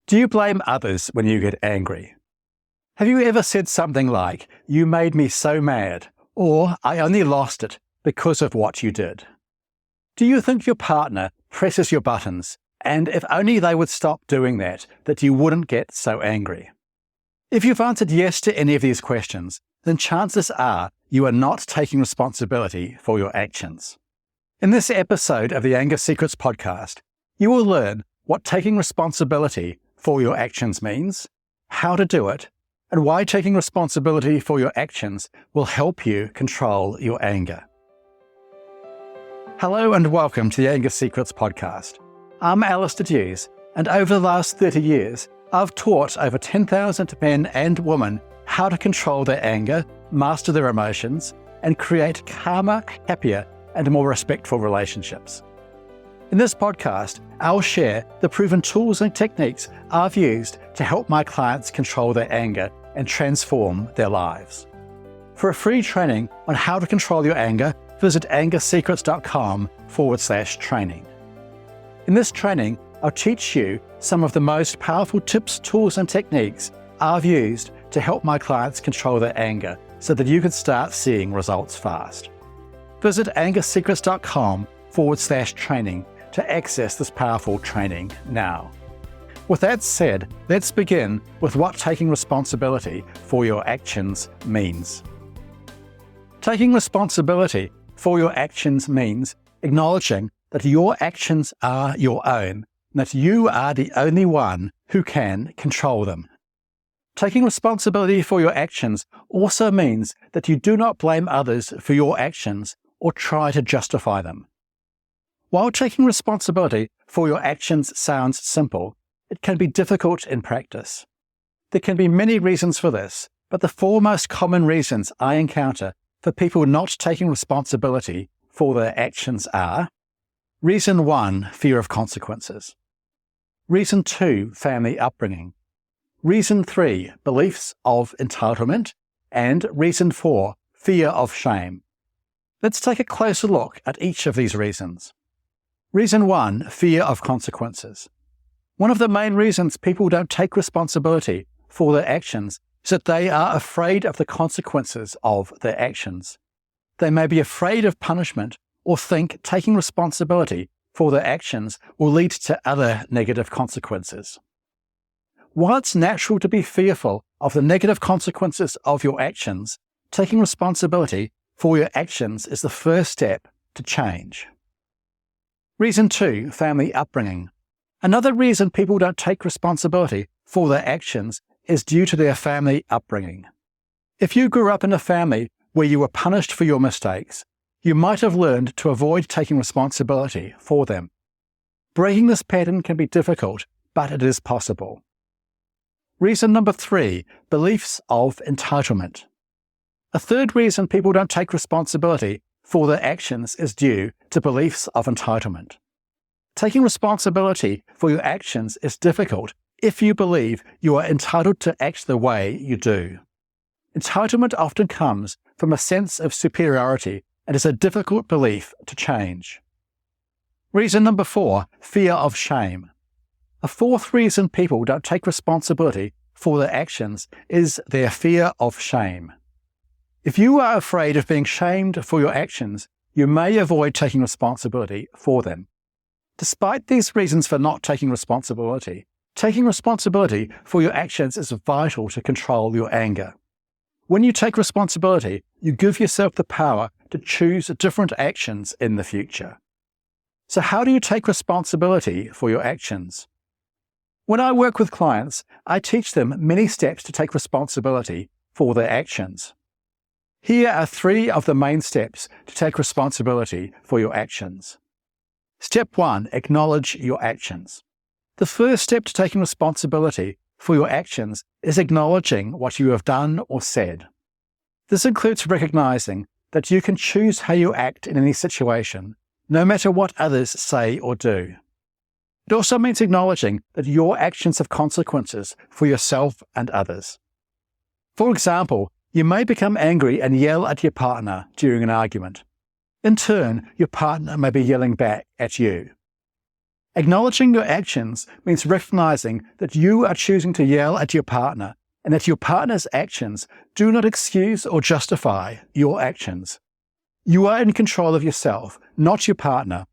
Do you blame others when you get angry? Have you ever said something like, "You made me so mad," or "I only lost it because of what you did"? Do you think your partner presses your buttons, and if only they would stop doing that you wouldn't get so angry? If you've answered yes to any of these questions, then chances are you are not taking responsibility for your actions. In this episode of the Anger Secrets podcast, you will learn what taking responsibility for your actions means, how to do it, and why taking responsibility for your actions will help you control your anger. Hello and welcome to the Anger Secrets podcast. I'm Alistair Hughes, and over the last 30 years, I've taught over 10,000 men and women how to control their anger, master their emotions, and create calmer, happier, and more respectful relationships. In this podcast, I'll share the proven tools and techniques I've used to help my clients control their anger and transform their lives. For a free training on how to control your anger, visit angersecrets.com/training. In this training, I'll teach you some of the most powerful tips, tools, and techniques I've used to help my clients control their anger so that you can start seeing results fast. Visit angersecrets.com/training to access this powerful training now. With that said, let's begin with what taking responsibility for your actions means. Taking responsibility for your actions means acknowledging that your actions are your own, and that you are the only one who can control them. Taking responsibility for your actions also means that you do not blame others for your actions or try to justify them. While taking responsibility for your actions sounds simple, it can be difficult in practice. There can be many reasons for this, but the four most common reasons I encounter for people not taking responsibility for their actions are: Reason 1, fear of consequences. Reason 2, family upbringing. Reason 3, beliefs of entitlement. And Reason 4, fear of shame. Let's take a closer look at each of these reasons. Reason 1, fear of consequences. One of the main reasons people don't take responsibility for their actions is that they are afraid of the consequences of their actions. They may be afraid of punishment or think taking responsibility for their actions will lead to other negative consequences. While it's natural to be fearful of the negative consequences of your actions, taking responsibility for your actions is the first step to change. Reason 2, family upbringing. Another reason people don't take responsibility for their actions is due to their family upbringing. If you grew up in a family where you were punished for your mistakes, you might have learned to avoid taking responsibility for them. Breaking this pattern can be difficult, but it is possible. Reason number 3, beliefs of entitlement. A third reason people don't take responsibility for their actions is due to beliefs of entitlement. Taking responsibility for your actions is difficult if you believe you are entitled to act the way you do. Entitlement often comes from a sense of superiority and is a difficult belief to change. Reason number 4, fear of shame. A fourth reason people don't take responsibility for their actions is their fear of shame. If you are afraid of being shamed for your actions, you may avoid taking responsibility for them. Despite these reasons for not taking responsibility for your actions is vital to control your anger. When you take responsibility, you give yourself the power to choose different actions in the future. So how do you take responsibility for your actions? When I work with clients, I teach them many steps to take responsibility for their actions. Here are 3 of the main steps to take responsibility for your actions. Step 1, acknowledge your actions. The first step to taking responsibility for your actions is acknowledging what you have done or said. This includes recognizing that you can choose how you act in any situation, no matter what others say or do. It also means acknowledging that your actions have consequences for yourself and others. For example, you may become angry and yell at your partner during an argument. In turn, your partner may be yelling back at you. Acknowledging your actions means recognizing that you are choosing to yell at your partner and that your partner's actions do not excuse or justify your actions. You are in control of yourself, not your partner,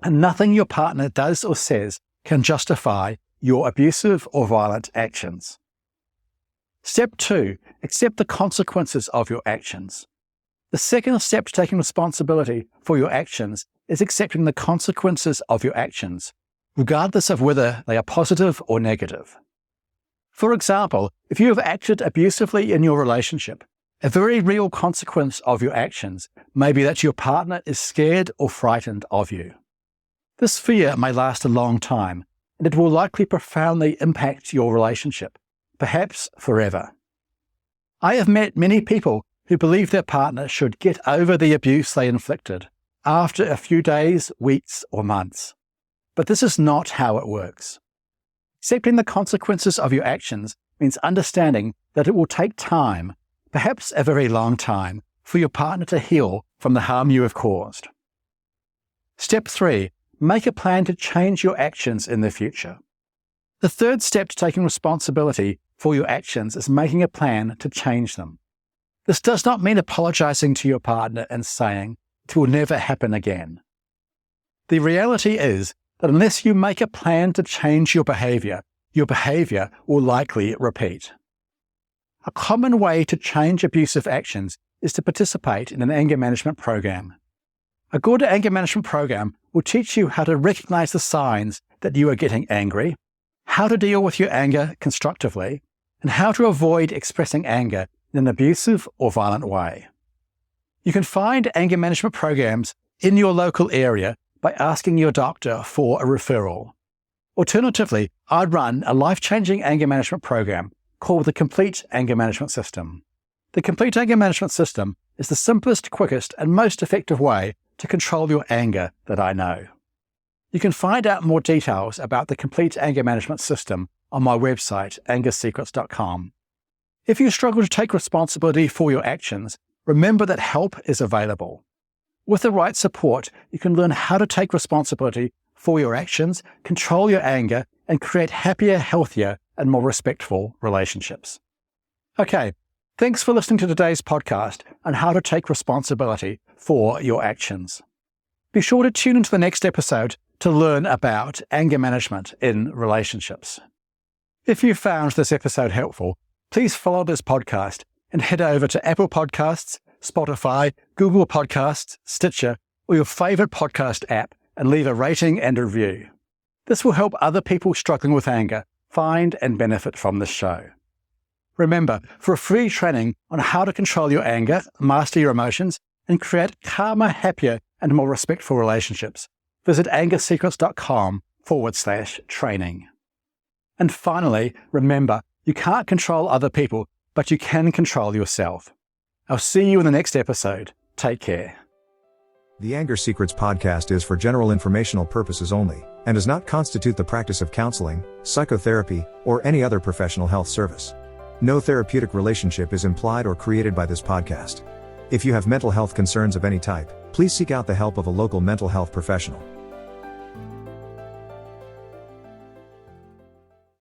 and nothing your partner does or says can justify your abusive or violent actions. Step 2, accept the consequences of your actions. The second step to taking responsibility for your actions is accepting the consequences of your actions, regardless of whether they are positive or negative. For example, if you have acted abusively in your relationship, a very real consequence of your actions may be that your partner is scared or frightened of you. This fear may last a long time, and it will likely profoundly impact your relationship, perhaps forever. I have met many people who believe their partner should get over the abuse they inflicted after a few days, weeks, or months. But this is not how it works. Accepting the consequences of your actions means understanding that it will take time, perhaps a very long time, for your partner to heal from the harm you have caused. Step 3, make a plan to change your actions in the future. The third step to taking responsibility for your actions is making a plan to change them. This does not mean apologizing to your partner and saying it will never happen again. The reality is that unless you make a plan to change your behavior will likely repeat. A common way to change abusive actions is to participate in an anger management program. A good anger management program will teach you how to recognize the signs that you are getting angry, how to deal with your anger constructively, and how to avoid expressing anger in an abusive or violent way. You can find anger management programs in your local area by asking your doctor for a referral. Alternatively, I'd run a life-changing anger management program called the Complete Anger Management System. The Complete Anger Management System is the simplest, quickest, and most effective way to control your anger that I know. You can find out more details about the Complete Anger Management System on my website, angersecrets.com. If you struggle to take responsibility for your actions, remember that help is available. With the right support, you can learn how to take responsibility for your actions, control your anger, and create happier, healthier, and more respectful relationships. Okay, thanks for listening to today's podcast on how to take responsibility for your actions. Be sure to tune into the next episode to learn about anger management in relationships. If you found this episode helpful, please follow this podcast and head over to Apple Podcasts, Spotify, Google Podcasts, Stitcher, or your favorite podcast app and leave a rating and a review. This will help other people struggling with anger find and benefit from this show. Remember, for a free training on how to control your anger, master your emotions, and create calmer, happier, and more respectful relationships, visit angersecrets.com/training. And finally, remember, you can't control other people, but you can control yourself. I'll see you in the next episode. Take care. The Anger Secrets podcast is for general informational purposes only, and does not constitute the practice of counseling, psychotherapy, or any other professional health service. No therapeutic relationship is implied or created by this podcast. If you have mental health concerns of any type, please seek out the help of a local mental health professional.